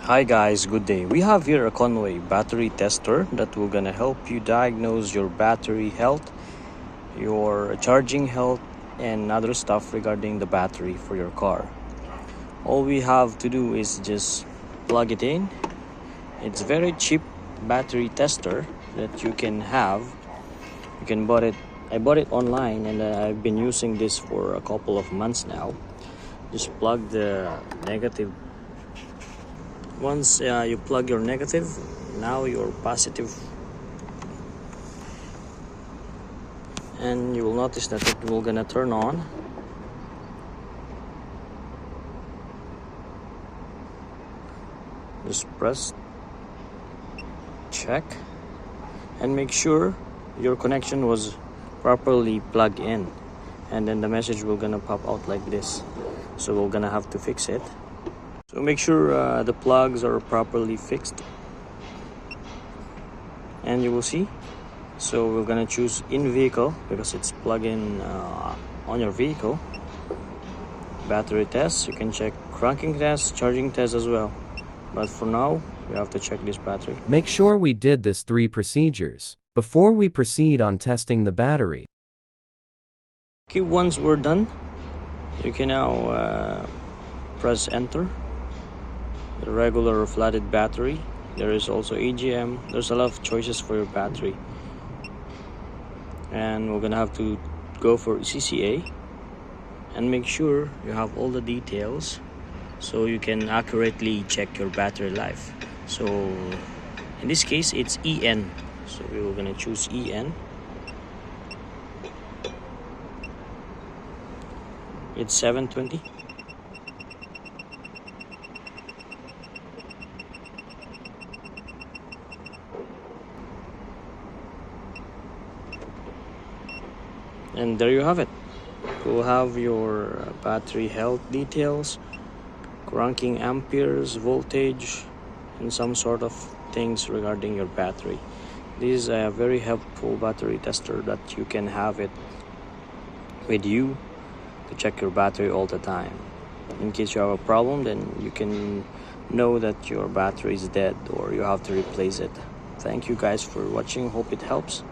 Hi guys, good day. We have here a Konwei battery tester that will gonna help you diagnose your battery health, your charging health, and other stuff regarding the battery for your car. All we have to do is just plug it in. It's very cheap battery tester that you can have. You can bought it. I bought it online and I've been using this for a couple of months now. Just plug the negative. Once you plug your negative, now your positive, and you will notice that it will gonna turn on. Just press check and make sure your connection was properly plugged in, and then the message will gonna pop out like this. So we're gonna have to fix it. So make sure the plugs are properly fixed, and you will see. So we're gonna choose in vehicle because it's plugged in on your vehicle. Battery test, you can check cranking test, charging test as well. But for now, we have to check this battery. Make sure we did this 3 procedures before we proceed on testing the battery. Okay, once we're done, you can now press enter. The regular flatted battery. There is also AGM. There's a lot of choices for your battery. And we're gonna have to go for CCA and make sure you have all the details so you can accurately check your battery life. So in this case it's EN, so we're gonna choose EN. It's 720. And there you have it. You'll have your battery health details, cranking amperes, voltage, and some sort of things regarding your battery. This is a very helpful battery tester that you can have it with you to check your battery all the time. In case you have a problem, then you can know that your battery is dead or you have to replace it. Thank you guys for watching. Hope it helps.